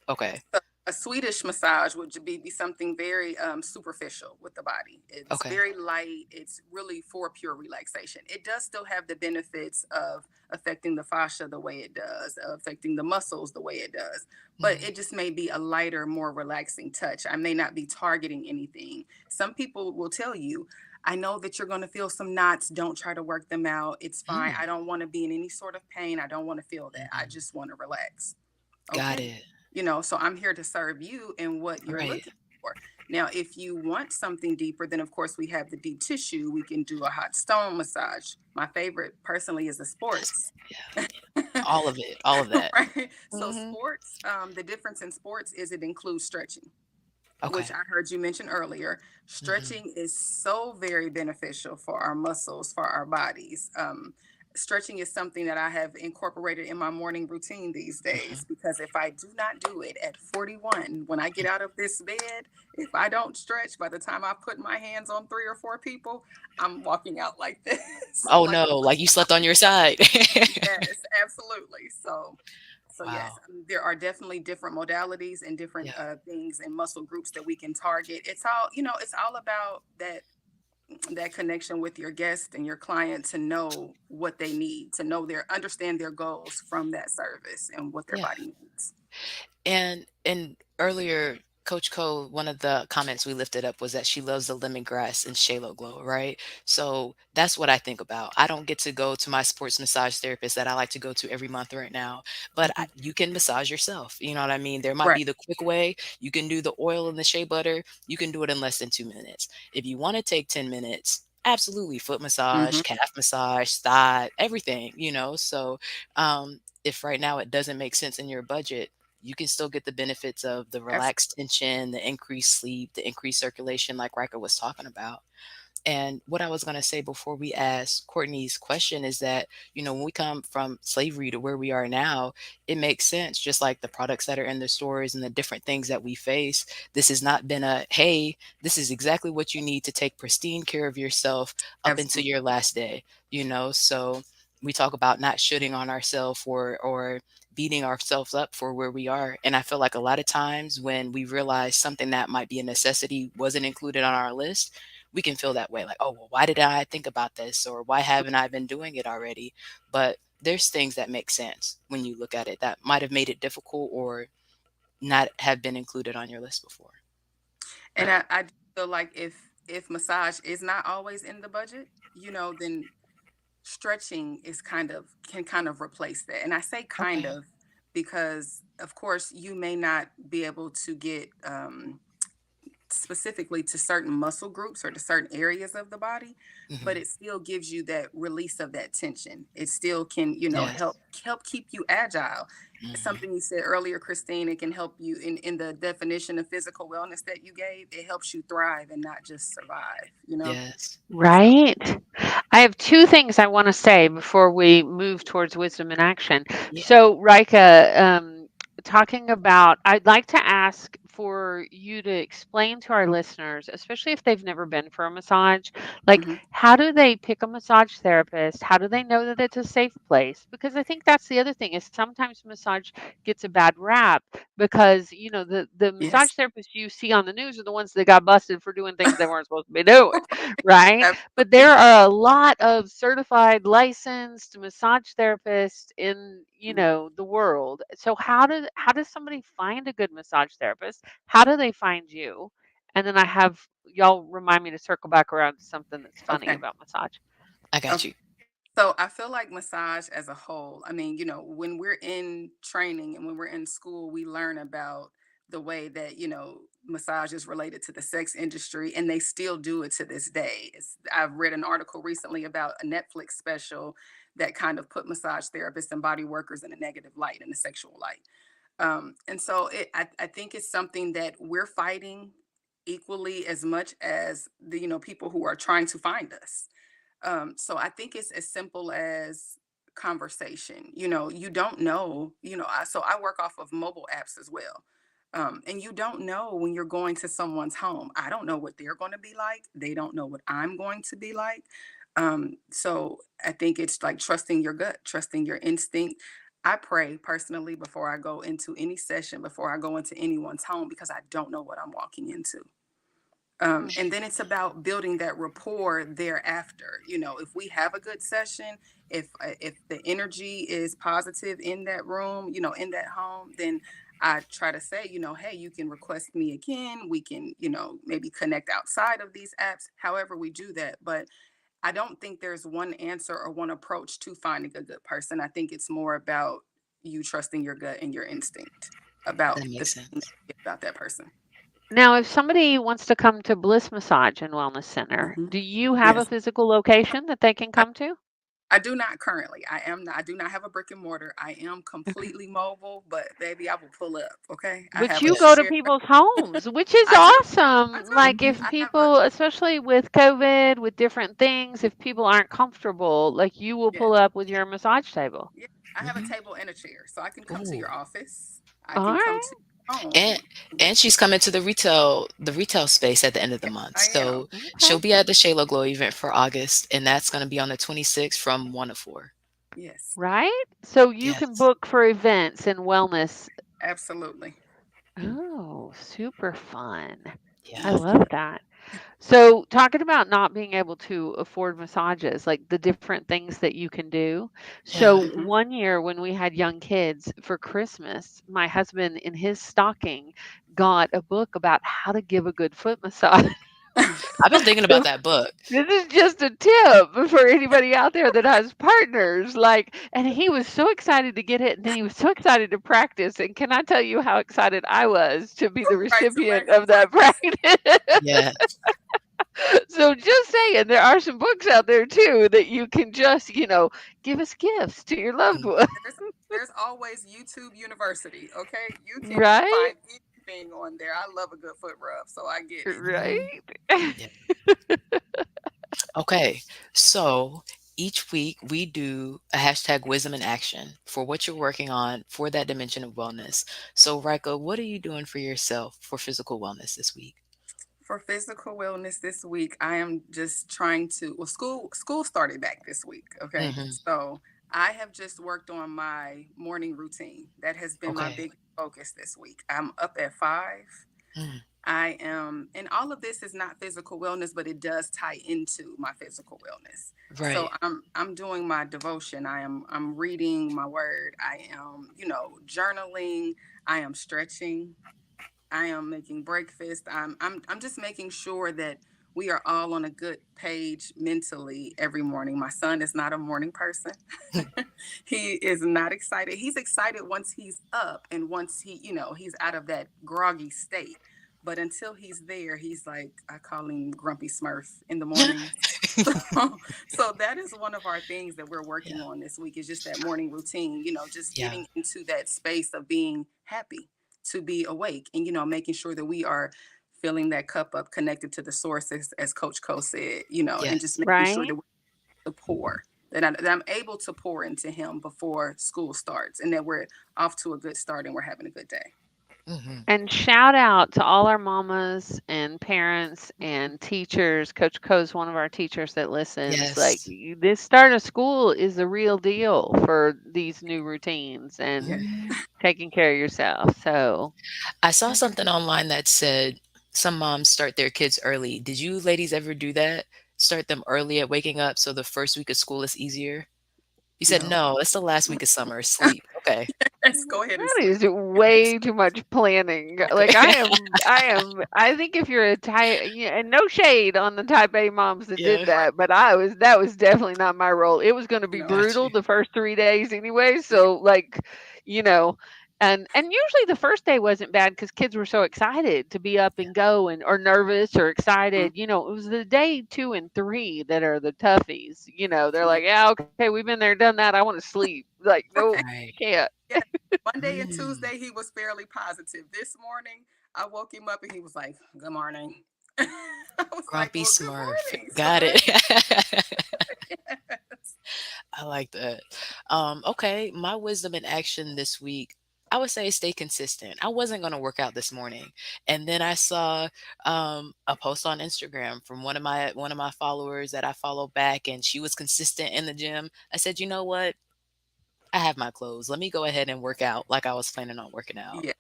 okay? A Swedish massage would be something very superficial with the body. It's Okay. very light. It's really for pure relaxation. It does still have the benefits of affecting the fascia the way it does, affecting the muscles the way it does, but Mhm. it just may be a lighter, more relaxing touch. I may not be targeting anything. Some people will tell you, I know that you're going to feel some knots. Don't try to work them out. It's fine. Mm. I don't want to be in any sort of pain. I don't want to feel that. I Mhm. just want to relax. Got Okay. it. So I'm here to serve you in what you're Right. looking for. Now, if you want something deeper, then of course we have the deep tissue. We can do a hot stone massage. My favorite personally is the That's sports. yeah, all of it, all of that. Right. So Mhm. sports, the difference in sports is it includes stretching, which Okay. I heard you mention earlier. Mhm. Stretching is so very beneficial for our muscles, for our bodies. Stretching is something that I have incorporated in my morning routine these days Mhm. because if I do not do it at 41, when I get out of this bed, if I don't stretch, by the time I put my hands on 3 or 4 people, I'm walking out like this, Oh, like no, a like you slept on your side. yes, absolutely. So yes, Wow. there are definitely different modalities and different Yeah, things and muscle groups that we can target. It's all about that connection with your guest and your client to know what they need, to know their understand their goals from that service and what their yeah. body needs. And earlier, Coach Cole, one of the comments we lifted up was that she loves the lemongrass and Shalo Glow, right? So that's what I think about. I don't get to go to my sports massage therapist that I like to go to every month right now, but Mhm. you can massage yourself. You know what I mean? There might Right. be the quick way. You can do the oil and the shea butter. You can do it in less than 2 minutes. If you want to take 10 minutes, absolutely foot massage, Hmm. calf massage, thigh, everything, So if right now it doesn't make sense in your budget, you can still get the benefits of the Absolutely. relaxed tension, the increased sleep, the increased circulation, like Ryka was talking about. And what I was going to say before we ask Courtney's question is that, when we come from slavery to where we are now, it makes sense, just like the products that are in the stores and the different things that we face. This has not been a, hey, this is exactly what you need to take pristine care of yourself up into Absolutely. your last day. So we talk about not shooting on ourselves or beating ourselves up for where we are. And I feel like a lot of times when we realize something that might be a necessity wasn't included on our list, we can feel that way like, oh, well, why did I think about this? Or why haven't I been doing it already? But there's things that make sense when you look at it that might have made it difficult or not have been included on your list before. And I do feel like if massage is not always in the budget, then stretching can kind of replace that. And I say kind Okay. of because of course you may not be able to get specifically to certain muscle groups or to certain areas of the body, but Hmm. it still gives you that release of that tension. It still can, Yes. help keep you agile. Hmm. Something you said earlier, Christine, it can help you in the definition of physical wellness that you gave. It helps you thrive and not just survive. Yes. So Right? I have 2 things I wanna say before we move towards wisdom in action. Yeah. So, Rika, talking about I'd like to ask for you to explain to our listeners, especially if they've never been for a massage, like, mhm, how do they pick a massage therapist? How do they know that it's a safe place? Because I think that's the other thing is sometimes massage gets a bad rap because, the yes. massage therapists you see on the news are the ones that got busted for doing things they weren't supposed to be doing, right? But Absolutely. there are a lot of certified, licensed massage therapists in, the world. So how does somebody find a good massage therapist? How do they find you? And then I have y'all remind me to circle back around to something that's funny Okay. about massage. I got Okay. you. So I feel like massage as a whole, I mean, when we're in training and when we're in school, we learn about the way that, massage is related to the sex industry and they still do it to this day. I've read an article recently about a Netflix special that kind of put massage therapists and body workers in a negative light, in a sexual light. And so I think it's something that we're fighting equally as much as the, people who are trying to find us. So I think it's as simple as conversation. You don't know, so I work off of mobile apps as well. And you don't know when you're going to someone's home. I don't know what they're going to be like. They don't know what I'm going to be like. So I think it's like trusting your gut, trusting your instinct. I pray personally before I go into any session, before I go into anyone's home, because I don't know what I'm walking into. Mm. And then it's about building that rapport thereafter. If we have a good session, if the energy is positive in that room, in that home, then I try to say, hey, you can request me again. We can, maybe connect outside of these apps, however we do that. But I don't think there's one answer or one approach to finding a good person. I think it's more about you trusting your gut and your instinct about That the makes feeling that sense. you get about that person. Now, if somebody wants to come to Bliss Massage and Wellness Center, Hmm. do you have a Yes. physical location that they can come to? I do not currently. I do not have a brick and mortar. I am Okay. completely mobile, but baby, I will pull up. Okay. I But have a you Yeah. go to share. people's homes, which is I do. I awesome. do. Like Mhm. if I have a people, especially with COVID, with different things, if people aren't comfortable, like you will yes. pull up with your massage table. Yeah. I have a Mhm. table and a chair, so I can come to Ooh. your office. I All can come right. to your And home. and she's coming to the retail space at the end of the Yes, month. I am. So Okay. she'll be at the Shayla Glow event for August, and that's gonna be on the 26th from 1 to 4. Yes. Right? So you can Yes. book for events and wellness. Absolutely. Oh, super fun. I Yeah. Hmm. love that. So, talking about not being able to afford massages, like the different things that you can do. So, Yeah. Hmm. one year when we had young kids for Christmas, my husband in his stocking got a book about how to give a good foot massage. I've been thinking about So, that book. this is just a tip for anybody out there that has partners. Like, and he was so excited to get it, and then he was so excited to practice. And can I tell you how excited I was to be the recipient Congratulations, of that practice. practice? Yeah. So just saying, there are some books out there too that you can just, give as gifts to your loved Mm. one, There's always YouTube University. Okay, you can right? find anything on there. I love a good foot rub, so I get it. Mhm. Right? Yeah. Okay. So each week we do a hashtag wisdom in action for what you're working on for that dimension of wellness. So, Rika, what are you doing for yourself for physical wellness this week? For physical wellness this week, I am just trying to. Well, school started back this week. Okay, Hmm. so I have just worked on my morning routine. That has been my Okay. big focus this week. I'm up at 5. Mm. I am, and all of this is not physical wellness, but it does tie into my physical wellness. So Right. I'm doing my devotion. I'm reading my word. I am, journaling. I am stretching. I am making breakfast. I'm just making sure that we are all on a good page mentally every morning. My son is not a morning person. He is not excited. He's excited once he's up and once he's out of that groggy state. But until he's there, he's like, I call him Grumpy Smurf in the mornings. So that is one of our things that we're working Yeah. on this week is just that morning routine, just Yeah. getting into that space of being happy to be awake and, making sure that we are filling that cup up connected to the source as Coach Co said, and just Yes. making sure Right? that to pour that I'm able to pour into him before school starts and that we're off to a good start and we're having a good day. Hmm. And shout out to all our mamas and parents and teachers. Coach Co's one of our teachers that listens. Like Yes. this start of school is the real deal for these new routines and Yeah. Mhm. taking care of yourself. So, I saw something online that said some moms start their kids early. Did you ladies ever do that? Start them early at waking up so the first week of school is easier? You said, No. "No, it's the last week of summer, sleep." Okay. Let's go ahead and that sleep. is way too much planning. Like Okay. I think if you're a type, yeah, and no shade on the type A moms that did Yeah. Right. that, but that was definitely not my role. It was going to be No. Got brutal you. the first 3 days anyway. Yeah. So like, you know, and usually the first day wasn't bad because kids were so excited to be up Yeah. and go and or nervous or Mhm. excited. It was the day 2 and 3 that are the toughies. They're Yeah. like, yeah, okay, we've been there, done that. I want to sleep. Like, nope, Right. Right. can't. Yeah. Monday and Mm. Tuesday, he was fairly positive. This morning, I woke him up and he was like, Good morning. I was like, Grumpy Well, good Smurf. morning, Got son. it. Yes. I like that. Okay, my wisdom in action this week, I would say stay consistent. I wasn't going to work out this morning, and then I saw a post on Instagram from one of my followers that I follow back, and she was consistent in the gym. I said, you know what? I have my clothes. Let me go ahead and work out like I was planning on working out. Yeah,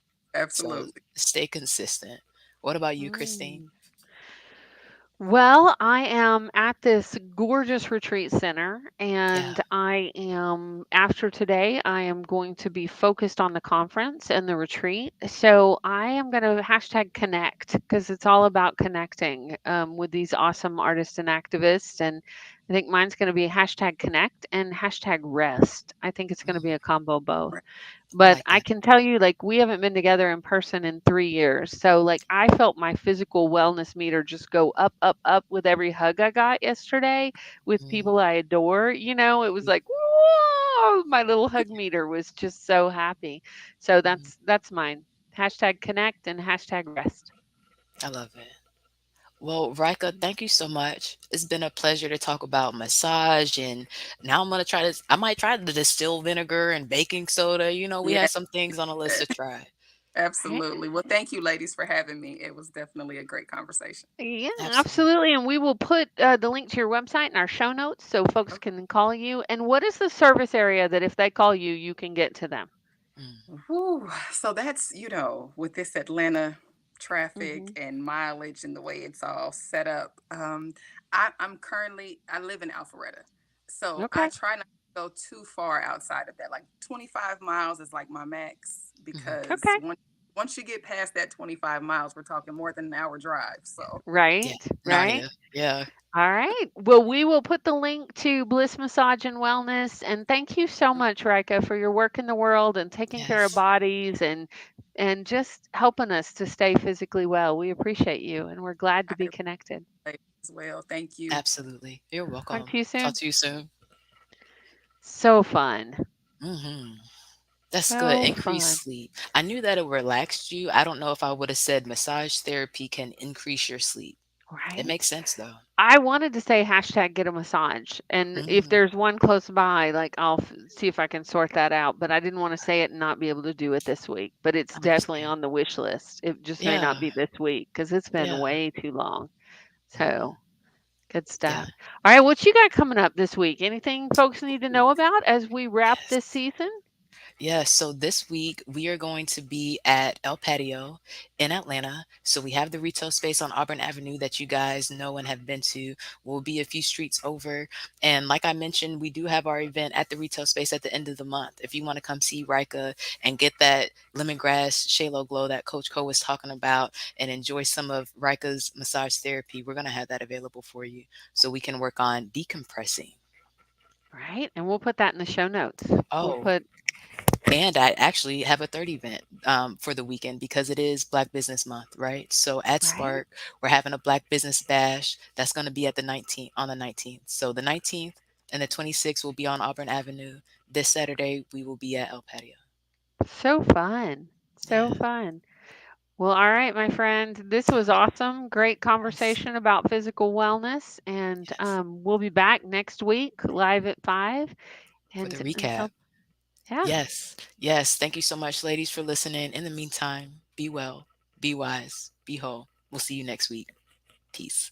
So absolutely. stay consistent. What about you, Christine? Mm. Well, I am at this gorgeous retreat center, Yeah. and after today, I am going to be focused on the conference and the retreat. So I am going to hashtag connect because it's all about connecting with these awesome artists and activists. And I think mine's going to be hashtag connect and hashtag rest. I think it's going to be a combo of both. Right. I But like I that. can tell you, like, we haven't been together in person in 3 years. So, like, I felt my physical wellness meter just go up, up, up with every hug I got yesterday with Mm, people I adore. It was like, whoa, my little hug meter was just so happy. So mm, that's mine. Hashtag connect and hashtag rest. I love it. Well, Rika, thank you so much. It's been a pleasure to talk about massage, and now I'm gonna try this. I might try the distilled vinegar and baking soda. We Yeah, have some things on the list to try. Right? absolutely. Well, thank you, ladies, for having me. It was definitely a great conversation. Yeah, Absolutely. absolutely. And we will put the link to your website in our show notes so folks Okay. can call you. And what is the service area that if they call you, you can get to them? Mm, Whew. So that's, with this Atlanta Hmm. traffic and mileage and the way it's all set up. I live in Alpharetta. So I Okay. try not to go too far outside of that. Like 25 miles is like my max mhm. because Okay. once you get past that 25 miles, we're talking more than an hour drive. So Yeah, Right. Right. Narnia. Yeah. All right. Well, we will put the link to Bliss Massage and Wellness. And thank you so much, Rika, for your work in the world and taking care of Yes. bodies and just helping us to stay physically well. We appreciate you and we're glad I to be connected. appreciate it as well. Thank you. Absolutely. You're Talk welcome. to you Talk soon. to you soon. So fun. That's good. So Increased fun. sleep. I knew that it relaxed you. I don't know if I would have said massage therapy can increase your sleep. It Right? makes sense though. I wanted to say hashtag get a massage. And if Mm, there's one close by, like I'll see if I can sort that out. But I didn't want to say it and not be able to do it this week. But it's I definitely understand. on the wish list. It just may not Yeah. be this week because it's been Yeah. way too long. Mhm. So good Yeah. stuff. All right. What you got coming up this week? Anything folks need to know about as we wrap this Yes. season? Yes, so this week we are going to be at El Patio in Atlanta. So we have the retail space on Auburn Avenue that you guys know and have been to. We'll be a few streets over. And like I mentioned, we do have our event at the retail space at the end of the month. If you want to come see Rika and get that lemongrass Shalo glow that Coach Co was talking about and enjoy some of Rika's massage therapy, we're going to have that available for you so we can work on decompressing. Right. And we'll put that in the show notes. We'll Oh, put, and I actually have a third event for the weekend because it is Black Business Month, right? So at right. Spark, we're having a Black Business Bash that's going to be at the 19th on the 19th. So the 19th and the 26th will be on Auburn Avenue. This Saturday we will be at El Patio. So fun. So Yeah. fun. Well, all right, my friend. This was awesome. Great Yes. conversation about physical wellness. And Yes. we'll be back next week live at 5. For the And recap. until, yeah. Yes. Yes. Thank you so much, ladies, for listening. In the meantime, be well, be wise, be whole. We'll see you next week. Peace.